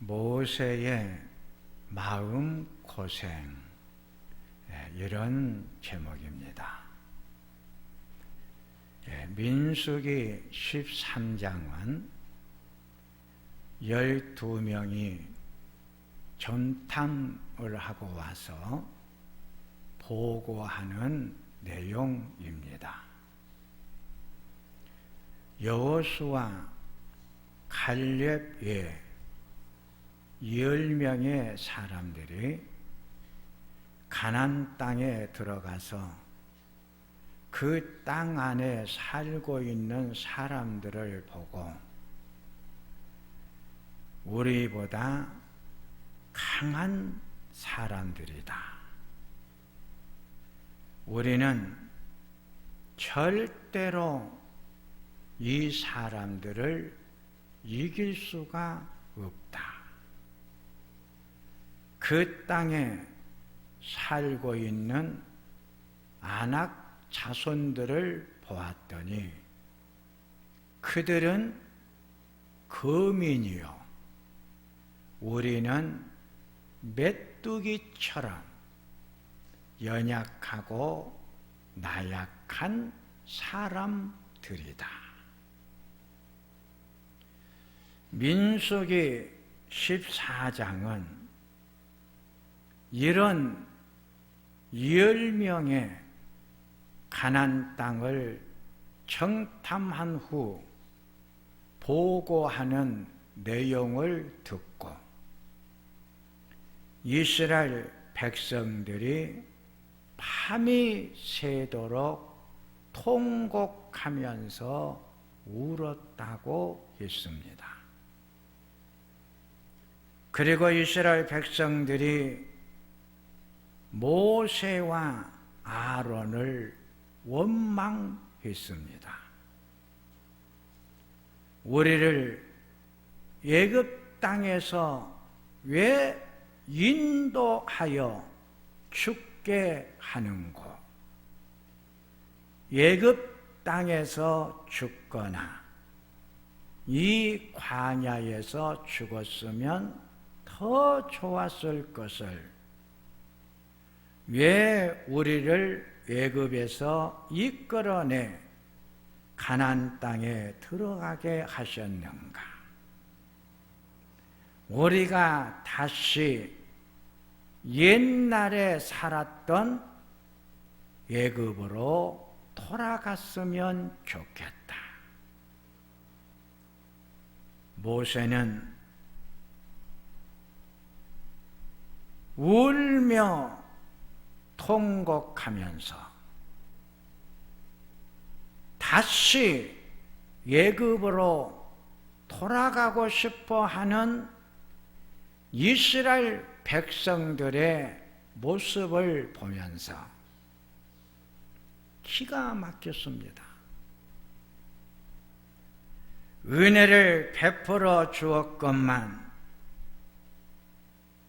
모세의 마음고생, 이런 제목입니다. 민수기 13장은 12명이 전탐을 하고 와서 보고하는 내용입니다. 여호수아, 갈렙 외 10명의 사람들이 가나안 땅에 들어가서 그 땅 안에 살고 있는 사람들을 보고 우리보다 강한 사람들이다. 우리는 절대로 이 사람들을 이길 수가 없다. 그 땅에 살고 있는 아낙 자손들을 보았더니 그들은 거민이요, 우리는 메뚜기처럼 연약하고 나약한 사람들이다. 민수기 14장은 이런 10명의 가나안 땅을 정탐한 후 보고하는 내용을 듣고 이스라엘 백성들이 밤이 새도록 통곡하면서 울었다고 했습니다. 그리고 이스라엘 백성들이 모세와 아론을 원망했습니다. 우리를 애굽 땅에서 왜 인도하여 죽게 하는고? 애굽 땅에서 죽거나 이 광야에서 죽었으면 더 좋았을 것을 왜 우리를 애굽에서 이끌어내 가나안 땅에 들어가게 하셨는가? 우리가 다시 옛날에 살았던 애굽으로 돌아갔으면 좋겠다. 모세는 울며 통곡하면서 다시 애굽으로 돌아가고 싶어 하는 이스라엘 백성들의 모습을 보면서 기가 막혔습니다. 은혜를 베풀어 주었건만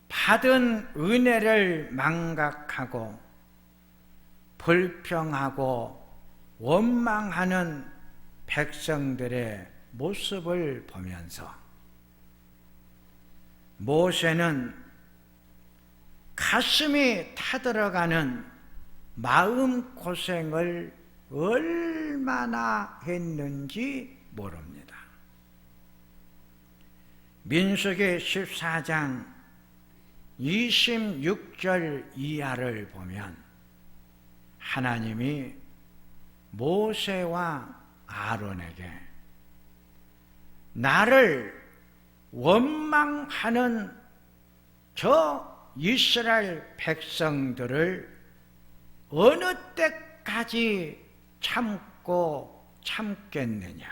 받은 은혜를 망각하고 불평하고 원망하는 백성들의 모습을 보면서 모세는 가슴이 타들어가는 마음고생을 얼마나 했는지 모릅니다. 민수기 14장 26절 이하를 보면 하나님이 모세와 아론에게 나를 원망하는 저 이스라엘 백성들을 어느 때까지 참겠느냐?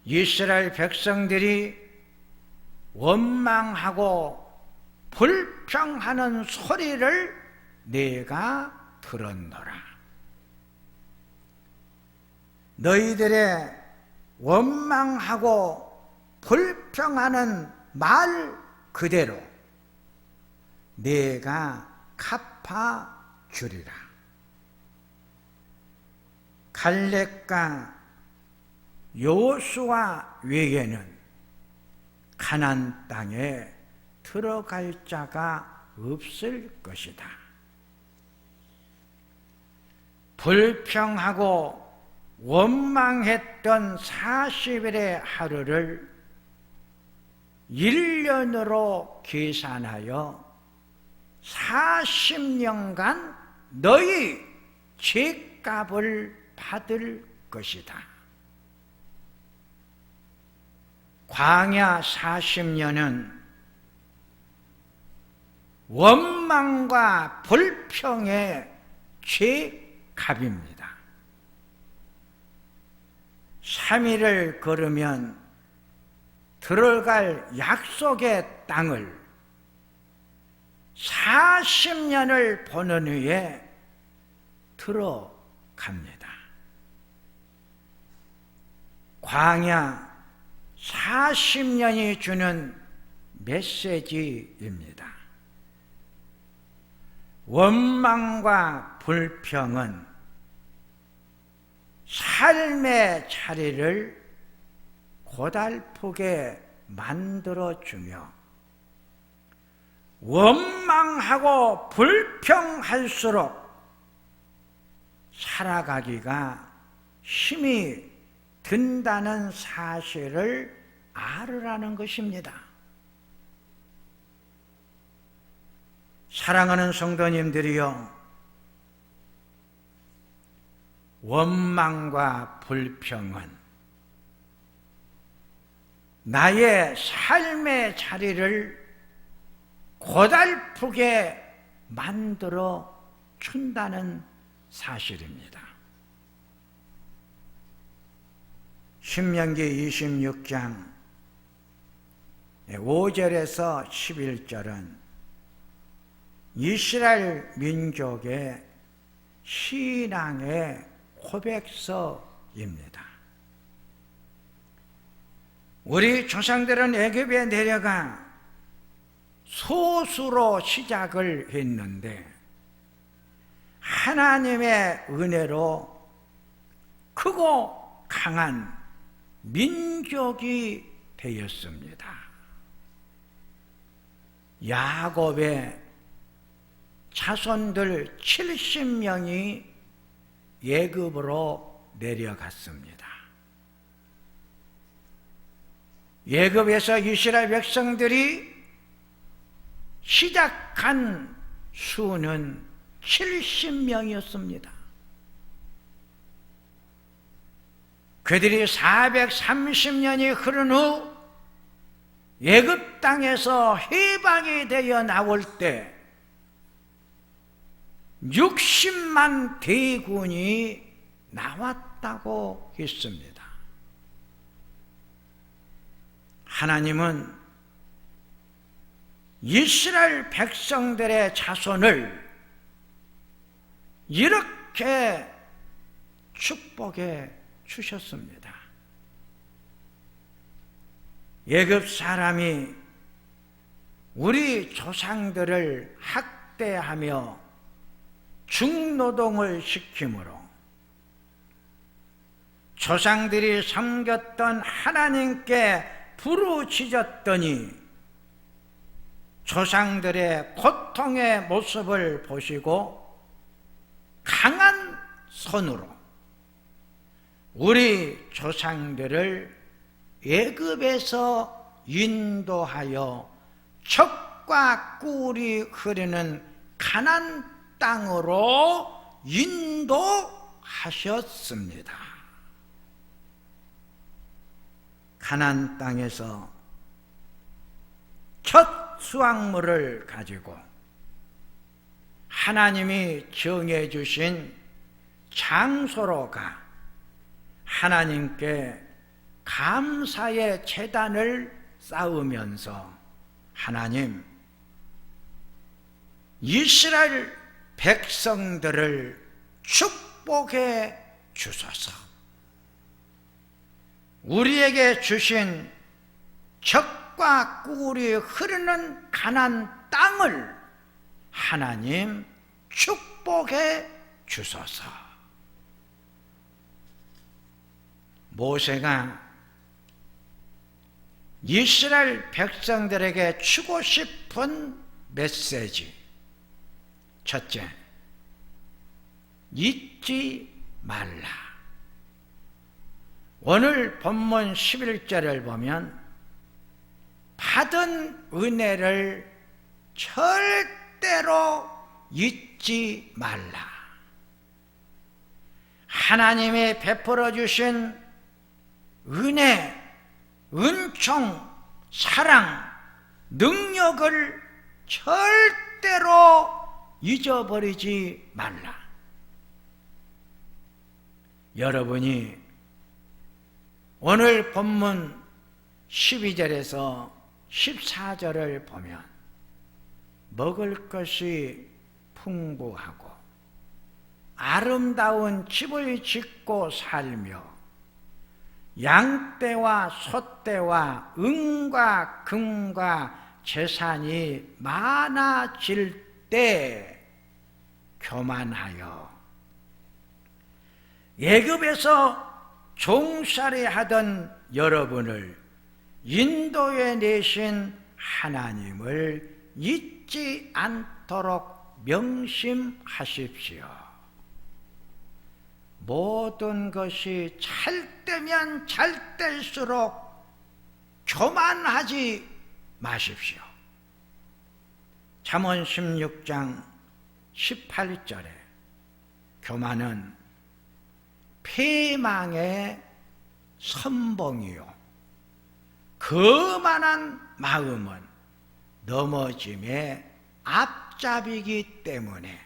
이스라엘 백성들이 원망하고 불평하는 소리를 내가 들었노라. 너희들의 원망하고 불평하는 말 그대로 내가 갚아주리라. 갈렙과 여호수아 외에는 가나안 땅에 들어갈 자가 없을 것이다. 불평하고 원망했던 40일의 하루를 1년으로 계산하여 40년간 너희 죄값을 받을 것이다. 광야 40년은 원망과 불평의 죄값입니다. 3일을 걸으면 들어갈 약속의 땅을 40년을 보는 후에 들어갑니다. 광야 40년이 주는 메시지입니다. 원망과 불평은 삶의 자리를 고달프게 만들어주며 원망하고 불평할수록 살아가기가 힘이 든다는 사실을 알으라는 것입니다. 사랑하는 성도님들이여, 원망과 불평은 나의 삶의 자리를 고달프게 만들어 준다는 사실입니다. 신명기 26장 5절에서 11절은 이스라엘 민족의 신앙의 고백서입니다. 우리 조상들은 애굽에 내려가 소수로 시작을 했는데 하나님의 은혜로 크고 강한 민족이 되었습니다. 야곱의 자손들 70명이 애굽으로 내려갔습니다. 애굽에서 이스라엘 백성들이 시작한 수는 70명이었습니다. 그들이 430년이 흐른 후 애굽 땅에서 해방이 되어 나올 때 60만 대군이 나왔다고 했습니다. 하나님은 이스라엘 백성들의 자손을 이렇게 축복해 주셨습니다. 애굽 사람이 우리 조상들을 학대하며 중노동을 시키므로 조상들이 섬겼던 하나님께 부르짖었더니 조상들의 고통의 모습을 보시고 강한 손으로 우리 조상들을 애굽에서 인도하여 젖과 꿀이 흐르는 가나안 땅으로 인도하셨습니다. 가나안 땅에서 첫 수확물을 가지고 하나님이 정해 주신 장소로 가 하나님께 감사의 제단을 쌓으면서 하나님, 이스라엘 백성들을 축복해 주소서. 우리에게 주신 젖과 꿀이 흐르는 가나안 땅을 하나님 축복해 주소서. 모세가 이스라엘 백성들에게 주고 싶은 메시지. 첫째, 잊지 말라. 오늘 본문 11절을 보면 받은 은혜를 절대로 잊지 말라. 하나님이 베풀어 주신 은혜, 은총, 사랑, 능력을 절대로 잊어버리지 말라. 여러분이 오늘 본문 12절에서 14절을 보면 먹을 것이 풍부하고 아름다운 집을 짓고 살며 양떼와 소떼와 은과 금과 재산이 많아질 때 교만하여 애굽에서 종살이 하던 여러분을 인도해 내신 하나님을 잊지 않도록 명심하십시오. 모든 것이 잘 때면 잘 때일수록 교만하지 마십시오. 잠언 16장 18절에 교만은 패망의 선봉이요 거만한 마음은 넘어짐의 앞잡이기 때문에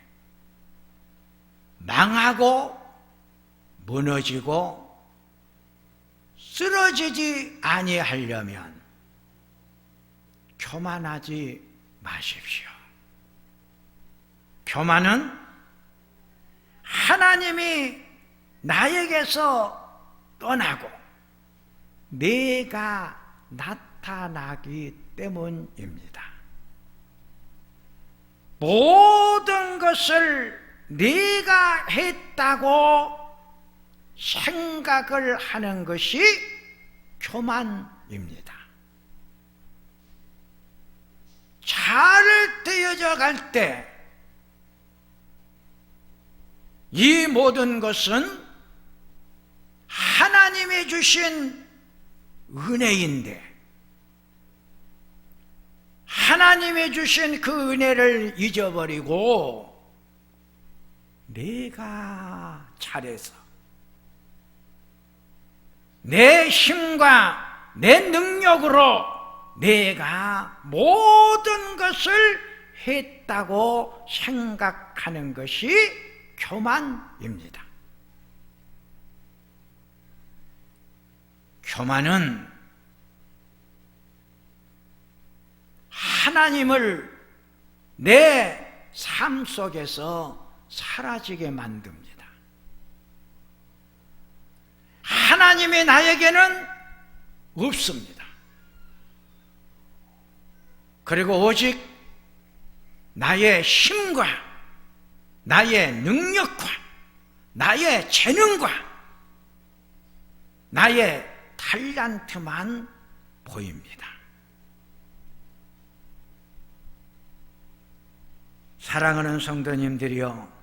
망하고 무너지고 쓰러지지 아니하려면 교만하지 마십시오. 교만은 하나님이 나에게서 떠나고 내가 나타나기 때문입니다. 모든 것을 내가 했다고 생각을 하는 것이 교만입니다. 잘 되어져 갈 때 이 모든 것은 하나님이 주신 은혜인데 하나님이 주신 그 은혜를 잊어버리고 내가 잘해서 내 힘과 내 능력으로 내가 모든 것을 했다고 생각하는 것이 교만입니다. 교만은 하나님을 내 삶 속에서 사라지게 만듭니다. 하나님이 나에게는 없습니다. 그리고 오직 나의 힘과 나의 능력과 나의 재능과 나의 탤런트만 보입니다. 사랑하는 성도님들이여,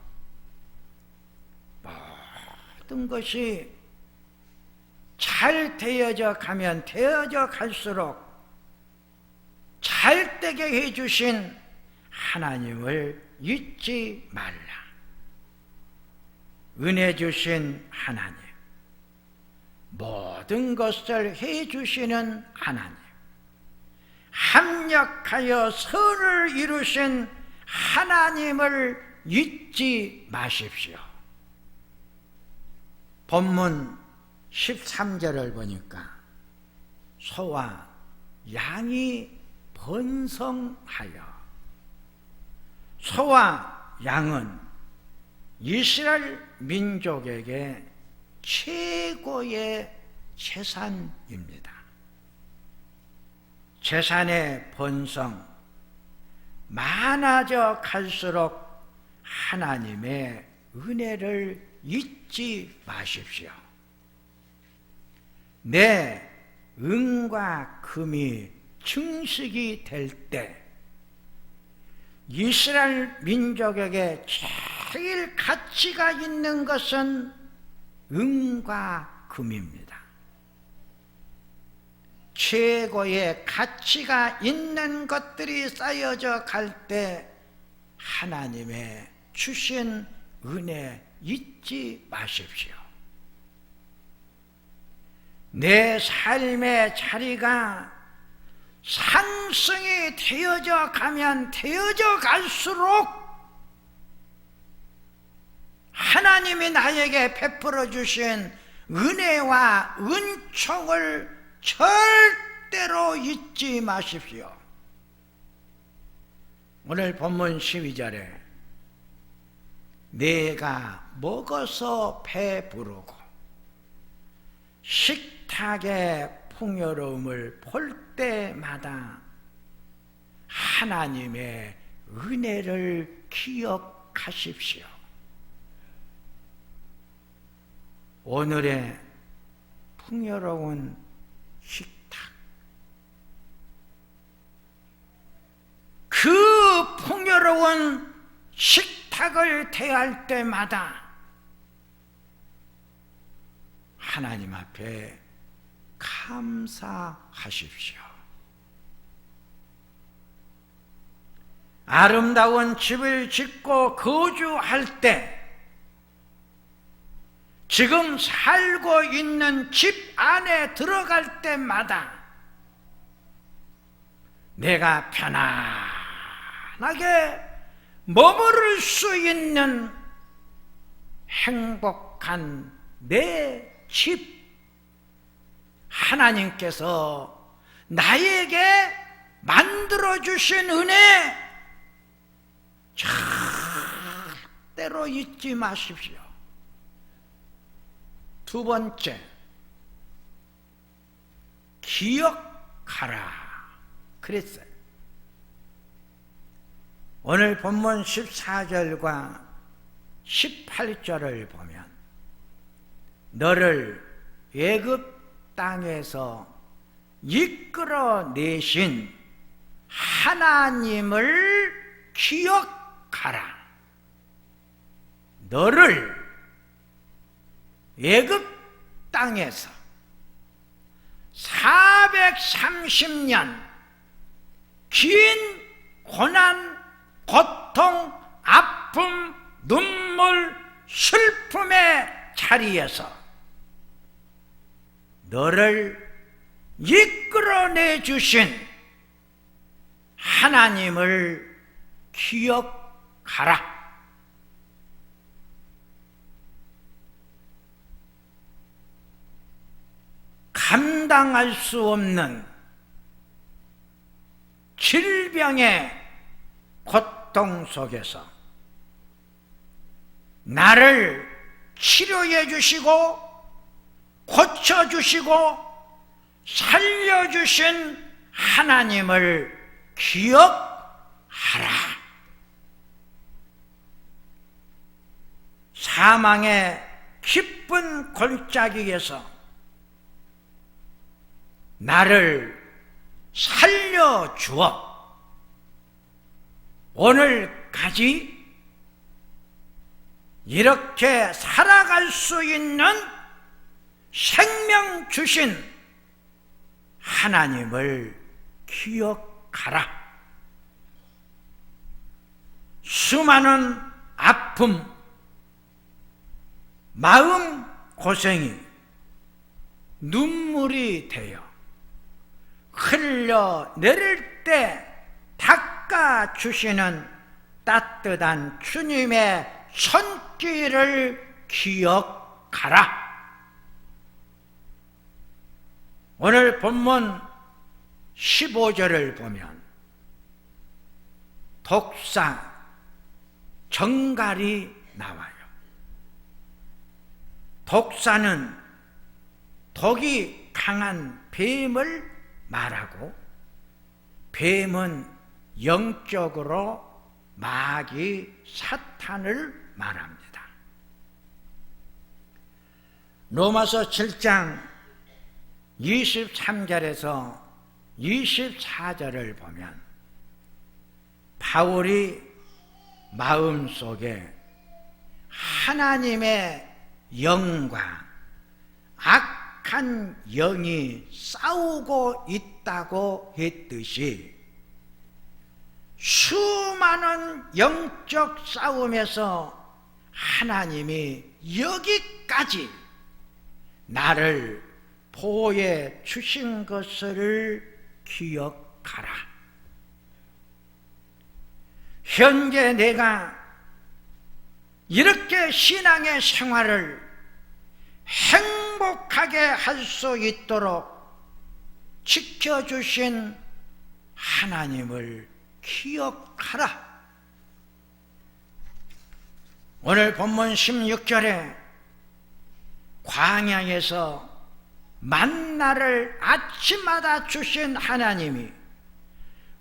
모든 것이 잘 되어져 가면 되어져 갈수록 잘 되게 해주신 하나님을 잊지 말라. 은혜 주신 하나님, 모든 것을 해주시는 하나님, 합력하여 선을 이루신 하나님을 잊지 마십시오. 본문 13절을 보니까 소와 양이 번성하여, 소와 양은 이스라엘 민족에게 최고의 재산입니다. 재산의 번성, 많아져 갈수록 하나님의 은혜를 잊지 마십시오. 내 은과 금이 증식이 될 때 이스라엘 민족에게 제일 가치가 있는 것은 은과 금입니다. 최고의 가치가 있는 것들이 쌓여져 갈 때 하나님의 주신 은혜 잊지 마십시오. 내 삶의 자리가 상승이 되어져 가면 되어져 갈수록 하나님이 나에게 베풀어 주신 은혜와 은총을 절대로 잊지 마십시오. 오늘 본문 12절에 내가 먹어서 배부르고 식탁의 풍요로움을 볼 때마다 하나님의 은혜를 기억하십시오. 오늘의 풍요로운 식탁, 그 풍요로운 식탁을 대할 때마다 하나님 앞에 감사하십시오. 아름다운 집을 짓고 거주할 때 지금 살고 있는 집 안에 들어갈 때마다 내가 편안하게 머무를 수 있는 행복한 내 집, 하나님께서 나에게 만들어주신 은혜 절대로 잊지 마십시오. 두 번째, 기억하라 그랬어요. 오늘 본문 14절과 18절을 보면 너를 애굽 땅에서 이끌어내신 하나님을 기억하라. 너를 애굽 땅에서 430년 긴 고난, 고통, 아픔, 눈물, 슬픔의 자리에서 너를 이끌어내 주신 하나님을 기억하라. 감당할 수 없는 질병의 고통 속에서 나를 치료해 주시고 고쳐주시고 살려주신 하나님을 기억하라. 사망의 깊은 골짜기에서 나를 살려주어 오늘까지 이렇게 살아갈 수 있는 생명 주신 하나님을 기억하라. 수많은 아픔, 마음 고생이 눈물이 되어 흘러내릴 때 닦아주시는 따뜻한 주님의 손길을 기억하라. 오늘 본문 15절을 보면 독사, 정갈이 나와요. 독사는 독이 강한 뱀을 말하고 뱀은 영적으로 마귀 사탄을 말합니다. 로마서 7장 23절에서 24절을 보면 바울이 마음속에 하나님의 영과 악한 영이 싸우고 있다고 했듯이 수많은 영적 싸움에서 하나님이 여기까지 나를 보호해 주신 것을 기억하라. 현재 내가 이렇게 신앙의 생활을 행복하게 할 수 있도록 지켜주신 하나님을 기억하라. 오늘 본문 16절에 광야에서 만나를 아침마다 주신 하나님이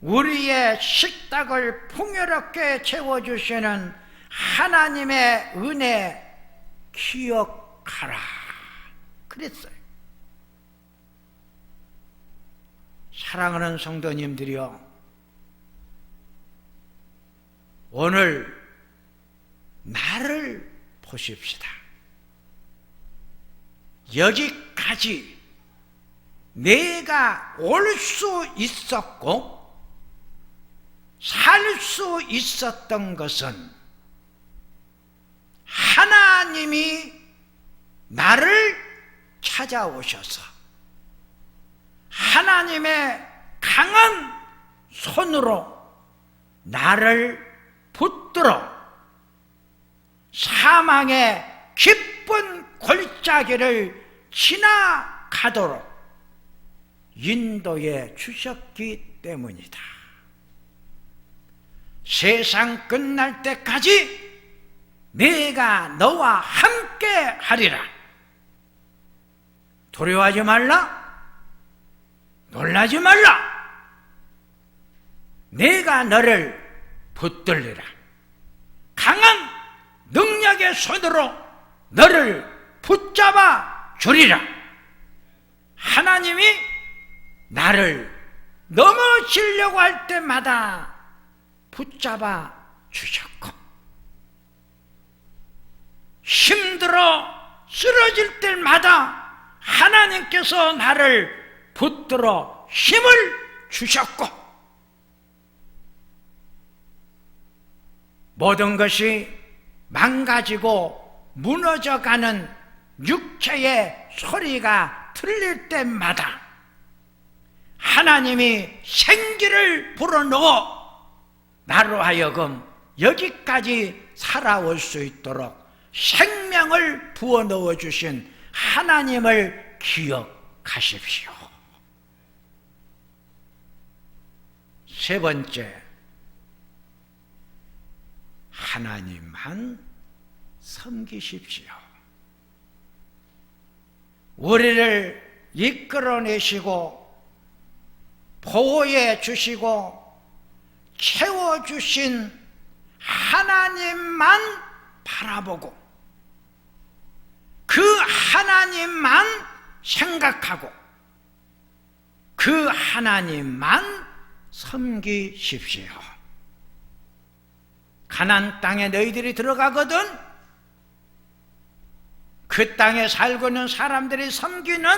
우리의 식탁을 풍요롭게 채워주시는 하나님의 은혜 기억하라 그랬어요. 사랑하는 성도님들이여, 오늘 나를 보십시다. 여기까지 내가 올 수 있었고 살 수 있었던 것은 하나님이 나를 찾아오셔서 하나님의 강한 손으로 나를 붙들어 사망의 깊은 골짜기를 지나가도록 인도해 주셨기 때문이다. 세상 끝날 때까지 내가 너와 함께 하리라. 두려워하지 말라. 놀라지 말라. 내가 너를 붙들리라. 강한 능력의 손으로 너를 붙잡아 주리라. 하나님이 나를 넘어지려고 할 때마다 붙잡아 주셨고, 힘들어 쓰러질 때마다 하나님께서 나를 붙들어 힘을 주셨고, 모든 것이 망가지고 무너져가는 육체의 소리가 들릴 때마다 하나님이 생기를 불어넣어 나로 하여금 여기까지 살아올 수 있도록 생명을 부어넣어 주신 하나님을 기억하십시오. 세 번째, 하나님만 섬기십시오. 우리를 이끌어내시고 보호해 주시고 채워주신 하나님만 바라보고 그 하나님만 생각하고 그 하나님만 섬기십시오. 가나안 땅에 너희들이 들어가거든 그 땅에 살고 있는 사람들이 섬기는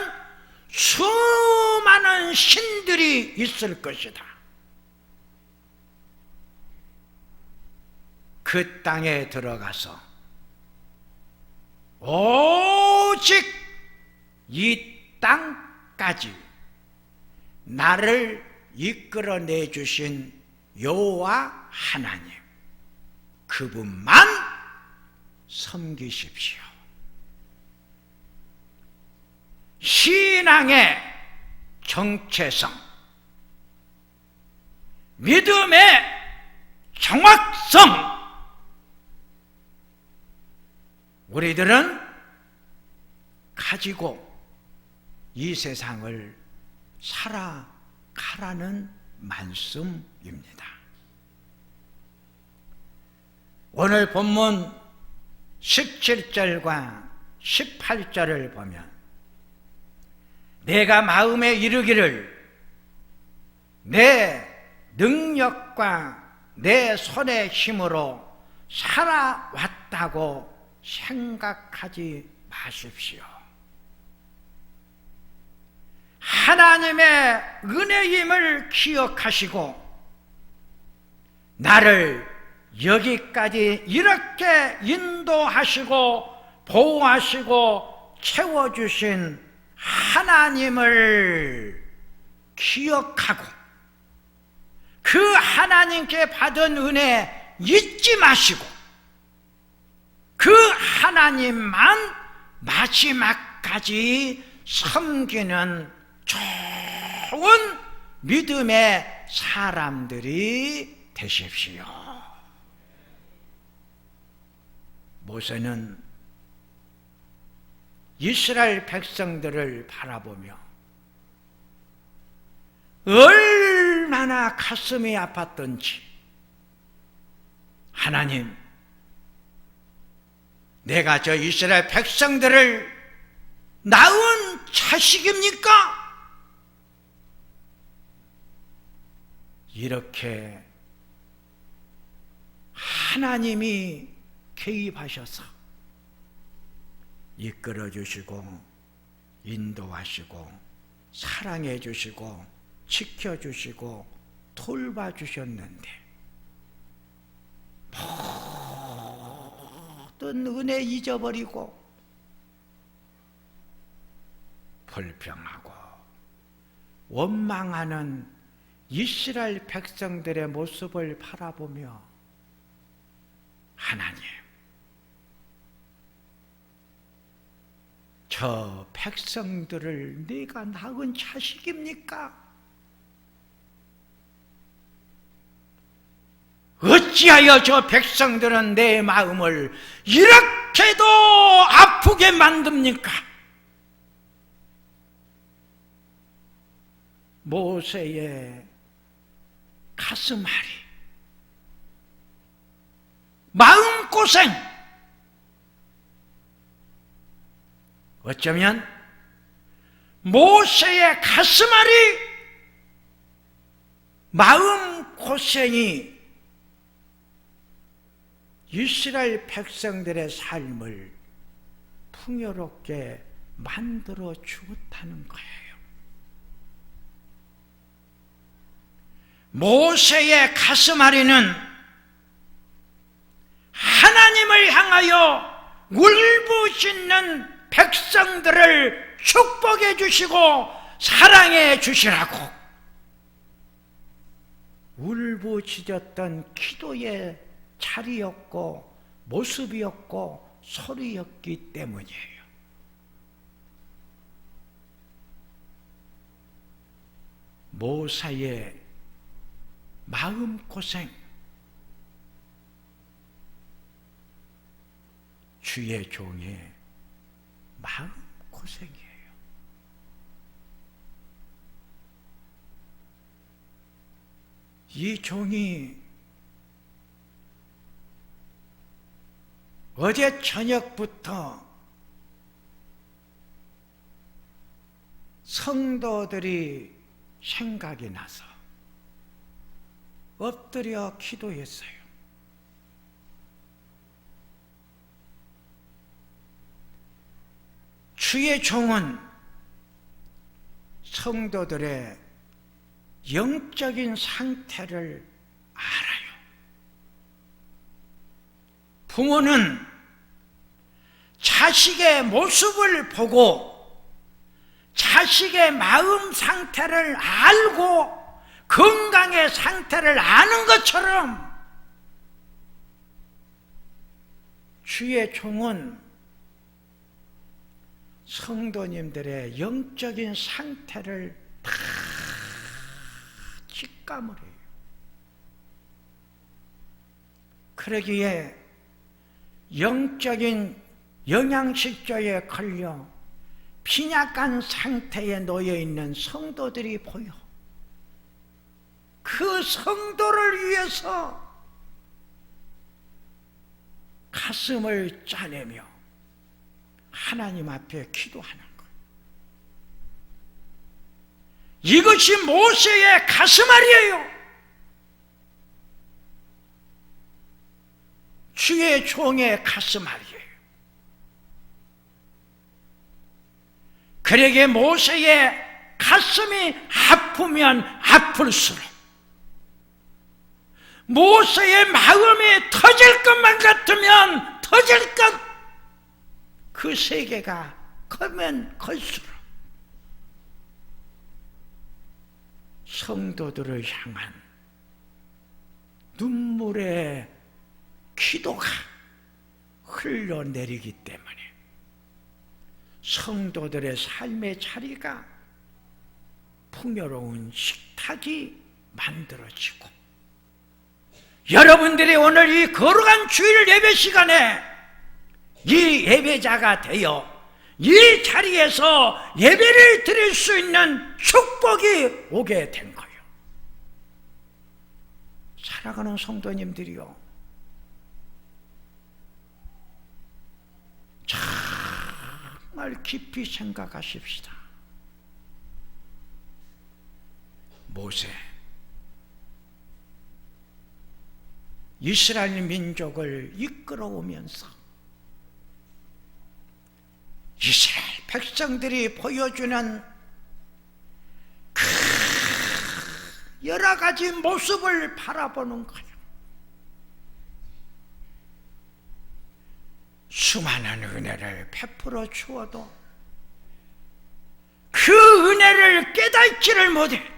수많은 신들이 있을 것이다. 그 땅에 들어가서 오직 이 땅까지 나를 이끌어내 주신 여호와 하나님, 그분만 섬기십시오. 신앙의 정체성, 믿음의 정확성, 우리들은 가지고 이 세상을 살아가라는 말씀입니다. 오늘 본문 17절과 18절을 보면 내가 마음에 이르기를 내 능력과 내 손의 힘으로 살아왔다고 생각하지 마십시오. 하나님의 은혜임을 기억하시고 나를 여기까지 이렇게 인도하시고 보호하시고 채워주신 하나님을 기억하고 그 하나님께 받은 은혜 잊지 마시고 그 하나님만 마지막까지 섬기는 좋은 믿음의 사람들이 되십시오. 모세는 이스라엘 백성들을 바라보며 얼마나 가슴이 아팠던지, 하나님, 내가 저 이스라엘 백성들을 낳은 자식입니까? 이렇게 하나님이 개입하셔서 이끌어 주시고 인도하시고 사랑해 주시고 지켜 주시고 돌봐 주셨는데 모든 은혜 잊어버리고 불평하고 원망하는 이스라엘 백성들의 모습을 바라보며 하나님, 저 백성들을 네가 낳은 자식입니까? 어찌하여 저 백성들은 내 마음을 이렇게도 아프게 만듭니까? 모세의 가슴앓이, 마음고생, 어쩌면 모세의 가슴앓이, 마음고생이 이스라엘 백성들의 삶을 풍요롭게 만들어 주었다는 거예요. 모세의 가슴앓이는 하나님을 향하여 울부짖는 백성들을 축복해 주시고 사랑해 주시라고 울부짖었던 기도의 자리였고 모습이었고 소리였기 때문이에요. 모세의 마음고생, 주의 종의 마음고생이에요. 이 종이 어제 저녁부터 성도들이 생각이 나서 엎드려 기도했어요. 주의 종은 성도들의 영적인 상태를 알아요. 부모는 자식의 모습을 보고 자식의 마음 상태를 알고 건강의 상태를 아는 것처럼 주의 종은 성도님들의 영적인 상태를 다 직감을 해요. 그러기에 영적인 영양실조에 걸려 빈약한 상태에 놓여 있는 성도들이 보여. 그 성도를 위해서 가슴을 짜내며 하나님 앞에 기도하는 것. 이것이 모세의 가슴앓이에요. 주의 종의 가슴앓이에요. 그러게 모세의 가슴이 아프면 아플수록, 모세의 마음이 터질 것만 같으면 터질 것, 그 세계가 크면 클수록 성도들을 향한 눈물의 기도가 흘러내리기 때문에 성도들의 삶의 자리가 풍요로운 식탁이 만들어지고, 여러분들이 오늘 이 거룩한 주일 예배 시간에 이 예배자가 되어 이 자리에서 예배를 드릴 수 있는 축복이 오게 된 거예요. 살아가는 성도님들이요, 정말 깊이 생각하십시다. 모세, 이스라엘 민족을 이끌어오면서 이스라엘 백성들이 보여주는 그 여러 가지 모습을 바라보는 거예요. 수많은 은혜를 베풀어 주어도 그 은혜를 깨닫지를 못해.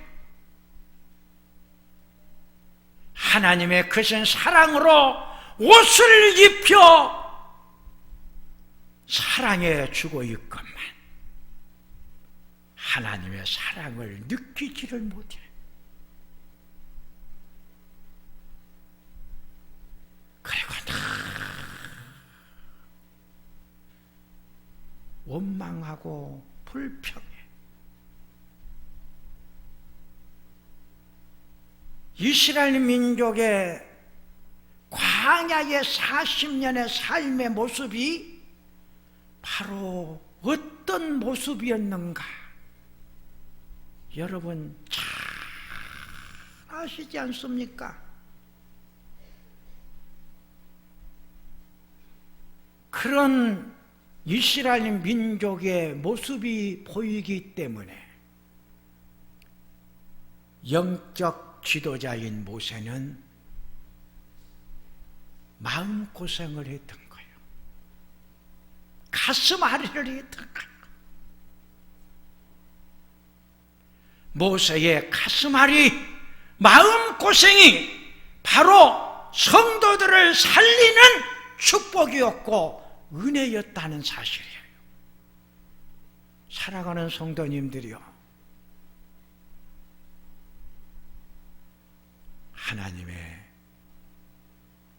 하나님의 크신 사랑으로 옷을 입혀 사랑해 주고 있건만 하나님의 사랑을 느끼지를 못해. 그리고 다 원망하고 불평해. 이스라엘 민족의 광야의 40년의 삶의 모습이 바로 어떤 모습이었는가, 여러분 잘 아시지 않습니까? 그런 이스라엘 민족의 모습이 보이기 때문에 영적 지도자인 모세는 마음고생을 했던 거예요. 가슴앓이를 했던 거예요. 모세의 가슴앓이, 마음고생이 바로 성도들을 살리는 축복이었고 은혜였다는 사실이에요. 사랑하는 성도님들이요, 하나님의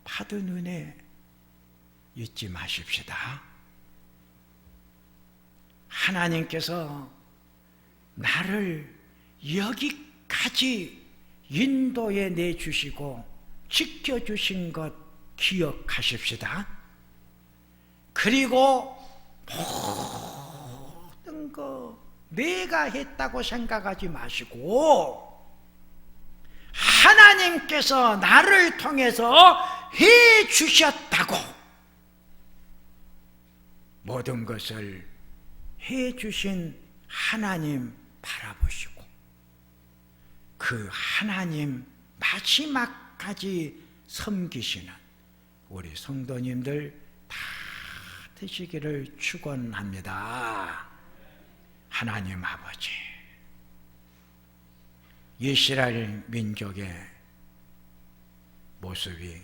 받은 은혜 잊지 마십시다. 하나님께서 나를 여기까지 인도해 내주시고 지켜주신 것 기억하십시다. 그리고 모든 거 내가 했다고 생각하지 마시고 하나님께서 나를 통해서 해 주셨다고, 모든 것을 해 주신 하나님 바라보시고 그 하나님 마지막까지 섬기시는 우리 성도님들 다 되시기를 축원합니다. 하나님 아버지, 이스라엘 민족의 모습이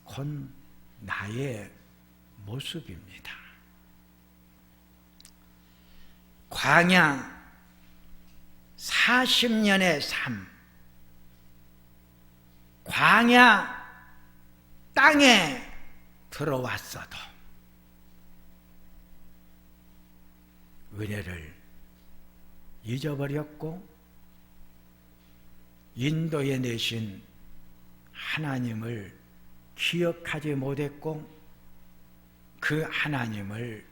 곧 나의 모습입니다. 광야 40년의 삶, 광야 땅에 들어왔어도 은혜를 잊어버렸고 인도해 내신 하나님을 기억하지 못했고 그 하나님을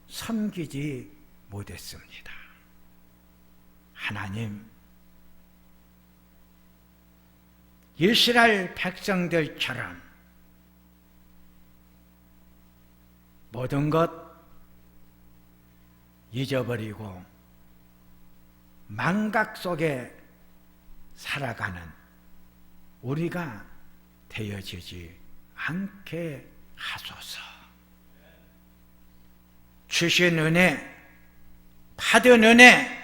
섬기지 못했습니다. 하나님, 이스라엘 백성들처럼 모든 것 잊어버리고 망각 속에 살아가는 우리가 되어지지 않게 하소서. 주신 은혜, 받은 은혜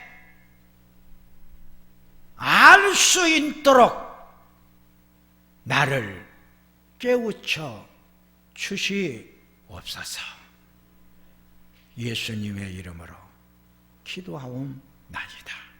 알 수 있도록 나를 깨우쳐 주시옵소서. 예수님의 이름으로 기도하옵나이다.